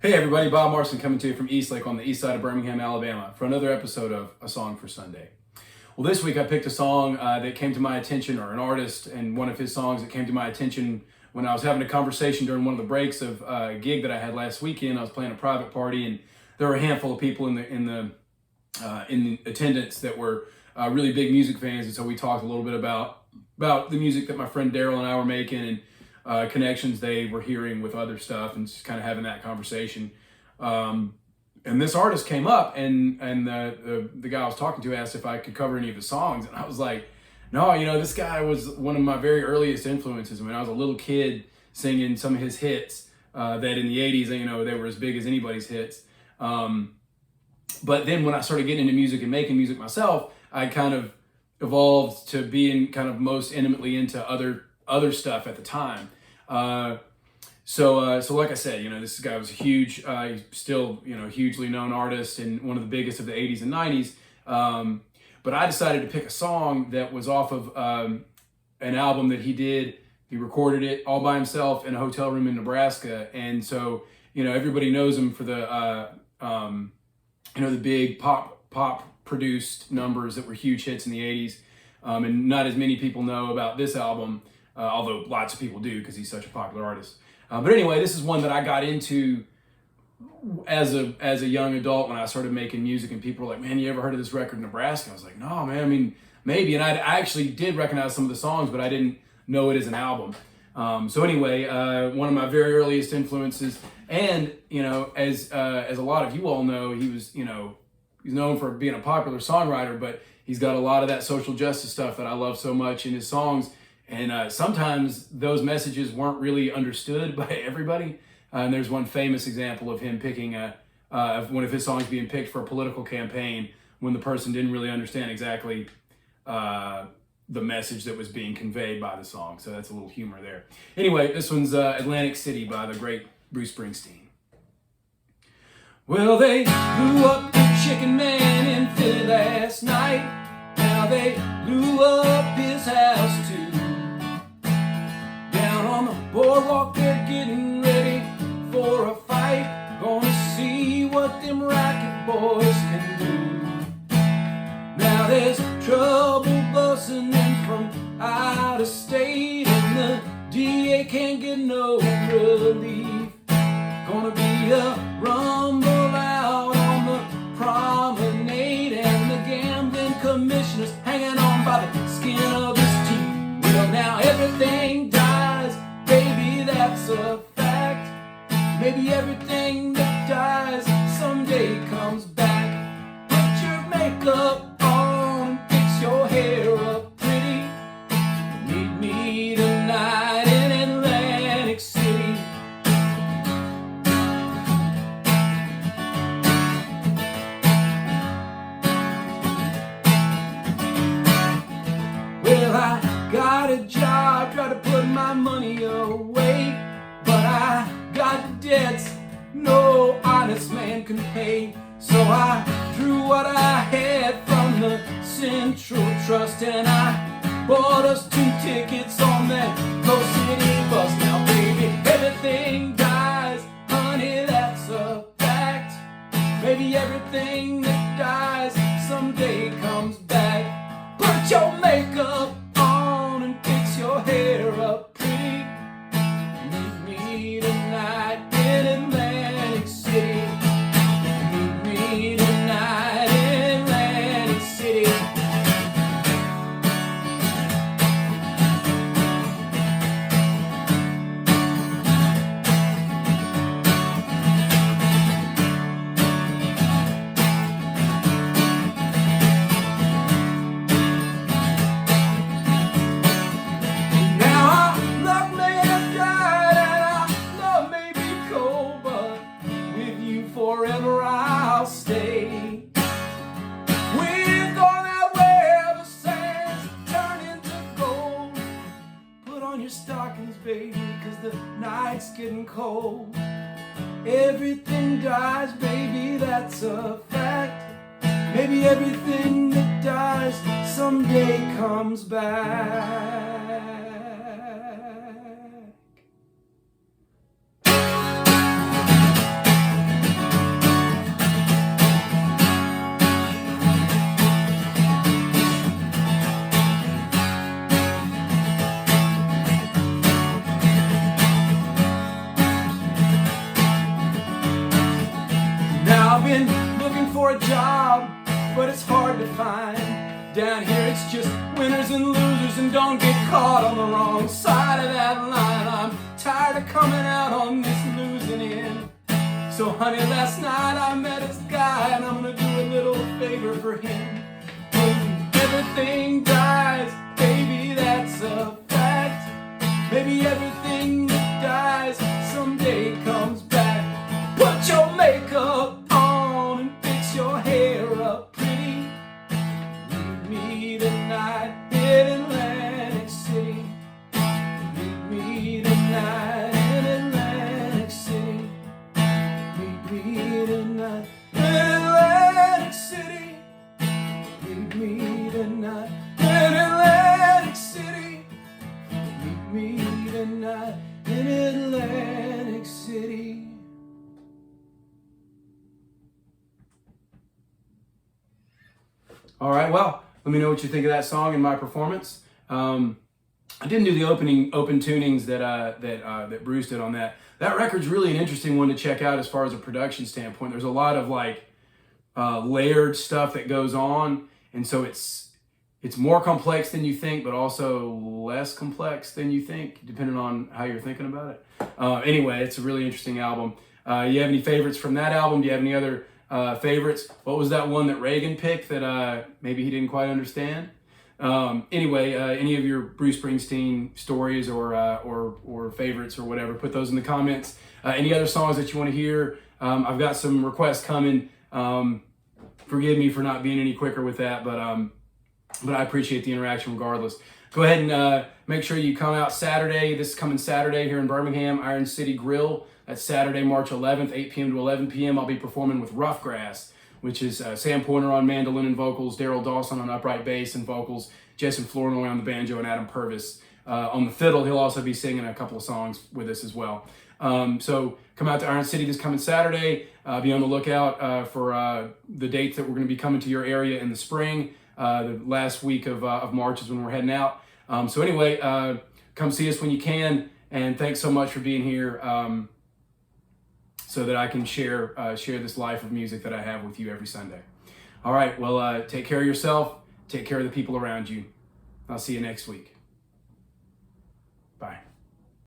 Hey everybody, Bob Marson coming to you from Eastlake on the east side of Birmingham, Alabama for another episode of A Song for Sunday. Well, this week I picked a song that came to my attention, or an artist and one of his songs that came to my attention when I was having a conversation during one of the breaks of a gig that I had last weekend. I was playing a private party and there were a handful of people in the attendance that were really big music fans, and so we talked a little bit about the music that my friend Daryl and I were making and connections they were hearing with other stuff, and just kind of having that conversation. And this artist came up, and the guy I was talking to asked if I could cover any of his songs, and I was like, no, this guy was one of my very earliest influences. When I was a little kid, singing some of his hits that in the 80s, they were as big as anybody's hits. But then when I started getting into music and making music myself, I kind of evolved to being kind of most intimately into other stuff at the time. So like I said, this guy was huge. He's still, hugely known artist and one of the biggest of the 80s and 90s. But I decided to pick a song that was off of an album that he did. He recorded it all by himself in a hotel room in Nebraska. And so, everybody knows him for the big pop produced numbers that were huge hits in the 80s. And not as many people know about this album, although lots of people do because he's such a popular artist. But anyway, this is one that I got into as a young adult when I started making music, and people were like, man, you ever heard of this record, Nebraska? I was like, no, man, I mean, maybe. And I actually did recognize some of the songs, but I didn't know it as an album. So anyway, one of my very earliest influences, and, as a lot of you all know, he's known for being a popular songwriter, but he's got a lot of that social justice stuff that I love so much in his songs. And sometimes those messages weren't really understood by everybody. And there's one famous example of him picking one of his songs being picked for a political campaign when the person didn't really understand exactly the message that was being conveyed by the song. So that's a little humor there. Anyway, this one's Atlantic City by the great Bruce Springsteen. Well, they blew up the chicken man in Philly last night. Now they blew up his house too. Down on the boardwalk, they're getting ready for a fight. Gonna see what them racket boys can do. Now there's trouble busting in from out of state, and the DA can't get no relief. Gonna be a rumble out on the promenade, and the gambling commissioner's hanging on by the skin of his teeth. Well, now everything dies, baby, that's a fact. Maybe everything that dies someday comes back. Put your makeup on and fix your hair up pretty. Meet me tonight in Atlantic City. Well, I got a job, try to put my money away, but I got debts no honest man can pay. So I drew what I had from the Central Trust, and I bought us 2 tickets on that Coast City bus. Now baby, everything dies, honey, that's a fact. Maybe everything that dies someday comes back. Put your makeup on and fix your hair up pretty. Meet me tonight in Atlantic City. Meet me tonight in Atlantic City. Forever I'll stay. We're going out where the sands turn into gold. Put on your stockings, baby, 'cause the night's getting cold. Everything dies, baby, that's a fact. Maybe everything that dies someday comes back. for a job, but it's hard to find. Down here it's just winners and losers, and don't get caught on the wrong side of that line. I'm tired of coming out on this losing end. So honey, last night I met this guy, and I'm gonna do a little favor for him. When everything dies, baby, that's a fact. Maybe everything that dies someday comes back. Put your makeup on and fix your hair up pretty. Meet me tonight in Atlantic City. Meet me tonight in Atlantic City. Meet me tonight in Atlantic City. Meet me tonight in Atlantic City. Meet me tonight in Atlantic City. All right, well, let me know what you think of that song and my performance. I didn't do the open tunings that Bruce did on that. That record's really an interesting one to check out as far as a production standpoint. There's a lot of layered stuff that goes on, and so it's more complex than you think, but also less complex than you think, depending on how you're thinking about it. Anyway, it's a really interesting album. You have any favorites from that album? Do you have any other favorites? What was that one that Reagan picked that maybe he didn't quite understand? Anyway, any of your Bruce Springsteen stories or favorites or whatever, put those in the comments. Any other songs that you want to hear? I've got some requests coming. Forgive me for not being any quicker with that, but I appreciate the interaction regardless. Go ahead and make sure you come out Saturday. This coming Saturday here in Birmingham, Iron City Grill. That's Saturday, March 11th, 8 p.m. to 11 p.m. I'll be performing with Rough Grass, which is Sam Pointer on mandolin and vocals, Daryl Dawson on upright bass and vocals, Jason Flournoy on the banjo, and Adam Purvis on the fiddle. He'll also be singing a couple of songs with us as well. So come out to Iron City this coming Saturday. Be on the lookout for the dates that we're going to be coming to your area in the spring. The last week of March is when we're heading out. So anyway, come see us when you can, and thanks so much for being here so that I can share this life of music that I have with you every Sunday. All right, well, take care of yourself. Take care of the people around you. I'll see you next week.